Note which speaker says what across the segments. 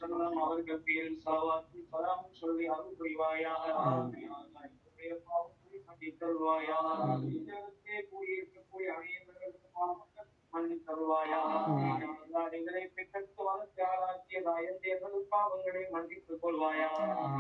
Speaker 1: வஸல்லம் அவர்கள் பேரில் ஸலவாத்தும் ஸலாமும் சொல்லி அருள் புரிவாயாக. என்னுடைய பாவங்களை மன்னித் தருள்வாயாக. இல்லறத்திலே கூடியிருக்கக்கூடிய அனைவர்களுக்கும் பாவங்கள் மன்னித் தருள்வாயாக. யா அல்லாஹ் எங்களை பெற்றெடுத்து வளர்த்து ஆளாக்கிய தாயந்தேர்கள் பாவங்களை மன்னித்துக் கொள்வாயாக.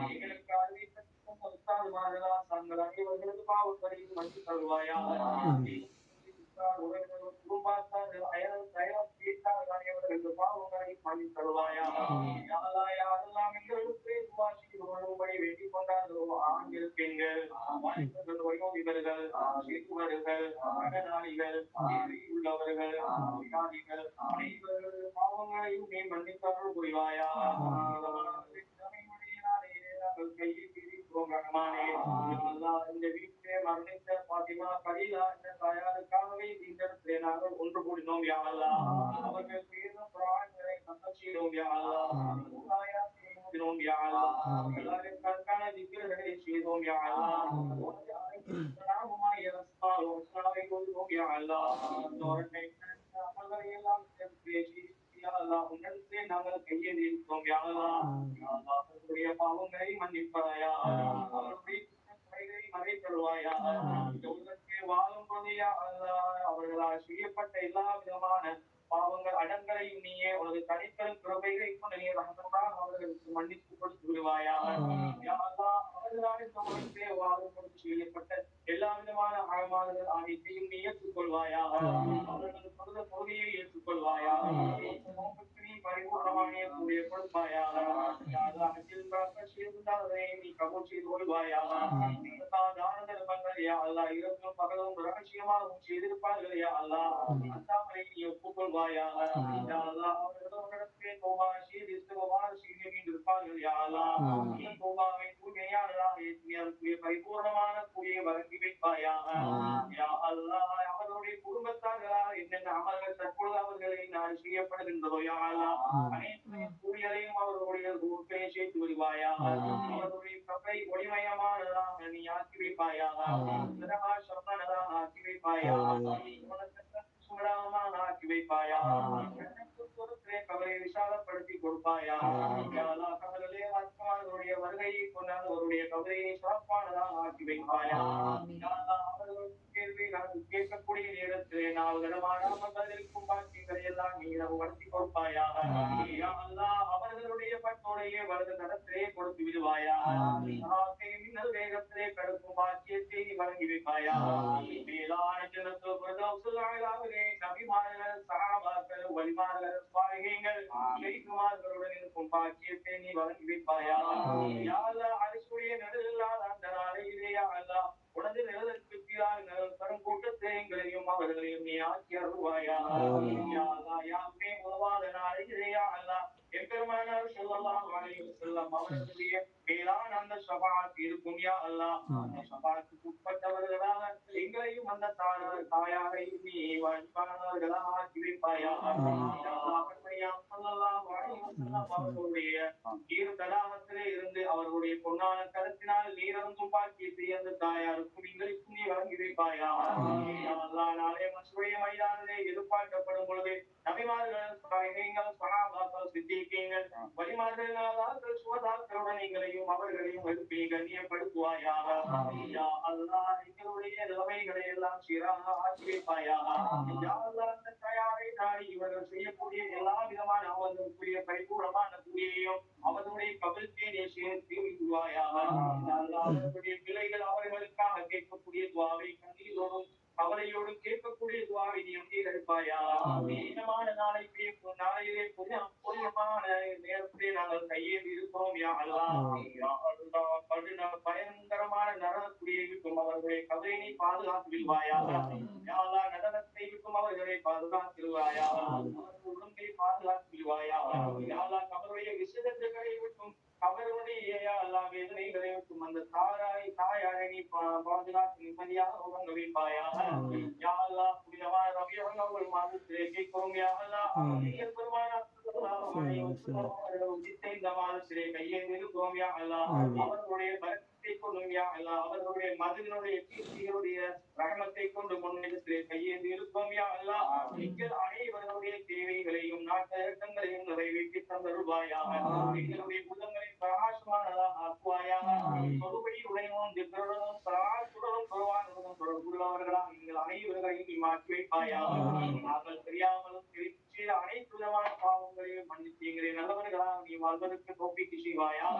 Speaker 1: எங்களுக்கு அறிவித்த உஸ்தாதுமார்கள் ஆசான்கள் அனைவர்களது பாவங்களையும் மன்னித் தருள்வாயாக. உறவினர்கள் குடும்பத்தார் அயல் வீட்டார்கள் அனைவர்களது பாவங்களை மன்னித் தருள்வாயாக. யா அல்லாஹ் யாரெல்லாம் எங்களுக்கு துஆ செய்து வரும்படி வேண்டிக் கொண்டார்களோ ஆண்கள் பெண்கள் வாலிபர்கள் வயோதிபர்கள் சிறுவர்கள் கடனாளிகள் உள்ளவர்கள் வியாதிகள் அனைவர்களது பாவங்களையும் நீ மன்னித்து அருள் புரிவாயாக. இந்த வீட்டிலே மரணித்த பாத்திமா கலீலா என்ற தாயாருக்காகவே இந்த இடத்திலே நாங்கள் ஒன்று கூடினோம் யா அல்லாஹ். அவர்கள் பேரும் குர்ஆன்களை சத்தம் செய்தோம் யா அல்லாஹ். ஓதினோம் யா அல்லாஹ். எல்லாரும் கற்கான திக்ர்களை செய்தோம் யா அல்லாஹ். நாமுமாய் அஸ்மால் வஸ்ஸலாவை ஓதினோம் யா அல்லாஹ். தோரனை அமல்களை எல்லாம் பேசி யா அல்லாஹ் உன்னிடத்திலே நாங்கள் கையேந்திருக்கிறோம் யா அல்லாஹ். யா அல்லாஹ் அவர்களுடைய பாவங்களை மன்னிப்பாயா. அவர்களுடைய குறைகளை மறைத்தருள்வாயா. இந்த உலகத்தில் வாழும் போது யா அல்லாஹ் அவர்களால் செய்யப்பட்ட எல்லா விதமான பாவங்கள் அடங்களையும் நீயே உனது தனித்தல் கிருபைகளை கொண்டு நீ ரஹ்மத்தாக அவர்களுக்கு மன்னித்து கொடுத்து விடுவாயா. யா அல்லாஹ் அவர்களால் இந்த உலகத்திலே வாழும் போது செய்யப்பட்ட எல்லா விதமான அழமாறுகள் அனைத்தையும் நீ ஏற்றுக்கொள்வாயா. அவர்களது சொந்த பகுதியை ஏற்றுக்கொள்வாயா. நீ பரிபூர்ணமான கூடிய கொடுப்பாயா. நீ கபூல் செய்து கொள்வாயா. தான தர்மங்கள் யா அல்லாஹ் இரவும் பகலும் ரகசியமாகவும் செய்திருப்பார்கள் யா அல்லாஹ். அல்லாஹ்வை நீ ஒப்புக்கொள்வாயா. யா அல்லாஹ் அவர்களிடத்திலே தௌபா செய்து இஸ்திக்பார் செய்து மீண்டிருப்பார்கள் யா அல்லாஹ். நீ தௌபாவை தூய்மையானதாக ஏற்றிய பரிபூர்ணமான கூலியை வழங்கி வைப்பாயா. யா அல்லாஹ் அவர்களுடைய குடும்பத்தார்களால் என்னென்ன அமல்கள் தற்பொழுது அவர்களை நான் செய்யப்படுகின்றதோ யா அல்லாஹ் அனைத்து கூலியரையும் அவர்களுடைய ரூபை சேர்த்து விடுவாயா. அவர்களுடைய கப்பை ஒளிமயமானதாக நீ ஆக்கி வைப்பாயாக. பிரகாசமானதாக ஆக்கி வைப்பாயா. சுடமாக ஆக்கி வைப்பாயா. கவலை விசாலப்படுத்தி கொடுப்பாயா. கவலையே அவர்களுடைய வருகையை கொண்டால் அவருடைய கவலையை சிறப்பானதாக ஆக்கி வைப்பாயா. அவர்களுக்கு கேள்வி நாங்கள் கேட்கக்கூடிய நேரத்திலே நாங்கள் பதிலுக்கும் பாக்கியங்களை எல்லாம் நீ வளர்த்தி கொடுப்பாயா. அவர்களுடைய பட்டோடைய வலது தடத்திலே கொடுத்து விடுவாயா. மின்னல் வேகத்திலே கடக்கும் பாக்கியத்தை நீ வழங்கி வைப்பாயா. மேலான நபிமார்கள் சஹாபாக்கள் வலிமார்கள் சுவாலிஹீன்கள் ஷஹீதுமார்களுடன் இருக்கும் பாக்கியத்தை நீ வழங்கி வைப்பாயா. யா அல்லாஹ் அரிசுடைய நிழலில்லாத அந்த நாளையிலே யா அல்லாஹ் உனது நிழலுக்கு கீழாக நிழல் தரும் கூட்டத்தை எங்களையும் அவர்களையும் நீ ஆக்கி அருள்வாயா. யா அல்லாஹ் யாமே உதவாத நாளையிலே யா அல்லாஹ் எம்பெருமானார் ஸல்லல்லாஹு அலைஹி வஸல்லம் அவர்களுடைய மேலான அந்த ஷஃபாஅத் இருக்கும் யா அல்லாஹ். அந்த ஷஃபாஅத்துக்கு உட்பட்டவர்களாக எங்களையும் அந்த தாயாரை நீ வாழ்வானவர்களாக ஆக்கி வைப்பாயா. யா அல்லாஹ் ஸல்லல்லாஹு அலைஹி வஸல்லம் அவர்களுடைய தீர்த்தலாகத்திலே இருந்து அவர்களுடைய பொன்னான கருத்தினால் நீரந்தும் பாக்கியத்தை அந்த தாயாருக்கும் எங்களுக்கும் நீ வழங்கி வைப்பாயா. யா அல்லாஹ் நாளை மஸ்ருடைய மைதானிலே எதிர்பார்க்கப்படும் பொழுது நபிமார்கள் சாலிஹீன்கள் சஹாபாக்கள் சித்திகீன்கள் வலிமார்கள் சுஹதாக்களுடன் எங்களையும் அவர்களையும் எழுப்பி கண்ணியப்படுத்துவாயாக. யா அல்லாஹ் எங்களுடைய நிலைமைகளை எல்லாம் சீராக ஆக்கி வைப்பாயாக. யா அல்லாஹ் அந்த தயாரை நாடி இவர்கள் செய்யக்கூடிய எல்லா விதமான அவர்களுக்குரிய பரிபூர்ணமான கூலியையும் அவர்களுடைய கபல்கே நீ சேர்த்து விடுவாயாக. அவர்களுடைய பிள்ளைகள் அவர்களுக்காக கேட்கக்கூடிய துவாவை கண்ணீரோடும் கவலையோடு கேட்கக்கூடிய துவாவை நீ அங்கீகரிப்பாயா. நீளமான நாளையிலே பொதுவான நேரத்திலே நாங்கள் கையேறி இருக்கிறோம் யா அல்லாஹ். பயங்கரமான நரகக்குடியை விட்டும் அவர்களுடைய கவலையை நீ பாதுகாத்து விடுவாயாக. யா அல்லாஹ் நடனத்தை விட்டும் அவர்களை பாதுகாத்திடுவாயா. அவர்கள் உடம்பை பாதுகாத்து விடுவாயா. யா அல்லாஹ் அவருடைய விசேஷங்களை விட்டும் அவருடைய வேதனைகளை விட்டும் அந்த தாயாரை நீ பாதுகாத்து நிம்மதியாக உறங்க வைப்பாயாக. யா அல்லாஹ் புனிதமான ரபியுல் அவ்வல் மாதத்திலே கேட்கிறோம் யா அல்லாஹ். பெருமானார் ஸல்லல்லாஹு அலைஹி வஸல்லம் அவர்கள் உதித்தை இந்த மாதத்திலே கையேந்திருக்கிறோம் யா அல்லாஹ். அவர்களுடைய பரக்கத்தை கொண்டும் யா அல்லாஹ், அவர்களுடைய மதத்தினுடைய கீர்த்திகளுடைய ரஹமத்தை கொண்டு முன்னேற்றத்திலே கையேந்திருக்கிறோம் யா அல்லாஹ். எங்கள் அனைவருடைய தேவைகளையும் நாட்டங்களையும் நிறைவேற்றி தந்தருள்வாயாக. எங்களுடைய புதங்களை பிரகாசமானதாக ஆக்குவாயாக. தொழுகையுடனும் திக்கருடனும் சலாத்துடனும் குர்ஆனுடனும் தொடர்புள்ளவர்களாக எங்கள் அனைவரையும் நீ மாற்றி வைப்பாயாக. நாங்கள் தெரியாமலும் செய்த அனைத்து விதமான பாவங்களையும் மன்னித்து எங்களை நல்லவர்களாக நீ வாழ்வதற்கு தௌஃபீக் செய்வாயாக.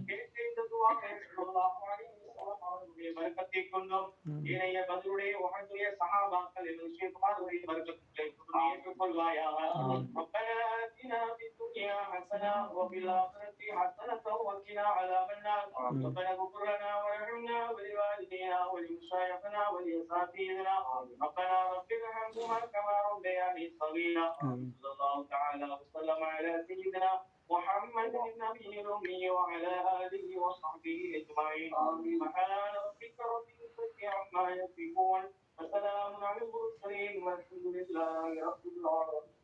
Speaker 1: கேட்ட இந்த துஆவை ஸல்லல்லாஹு அலைஹி வஸல்லம் அவர்களுடைய பரக்கத்தை கொண்டும் ஏனைய பதிலுடைய உஹதுடைய சஹாபாக்கள் என்னும் ஷேகுமாருடைய பரக்கத்தை கொண்டு ஏற்றுக்கொள்வாயாக. ரப்பனா ஆத்தினா ஃபித் துன்யா ஹஸனா வ ஃபில் ஆখিরাতি ஹஸனத வ கினா அஸாபன் நார். ரப்பனா இக்ஃபிர் லனா வர்ஹம்னா வலிவாலிதைனா வலிமஷாயிഖിനാ வலிஅஸாதீதினா. ரப்பனா ரப்பிர்ஹம்ஹுமா கமா ரப்பயானி ஸகீரா. ஸல்லல்லாஹு தஆலா வஸல்லம் அலா சய்யிதினா محمد النبي الأمي وعلى آله وصحبه أجمعين. سبحان ربك رب العزة عما يصفون وسلام على المرسلين والحمد لله رب العالمين.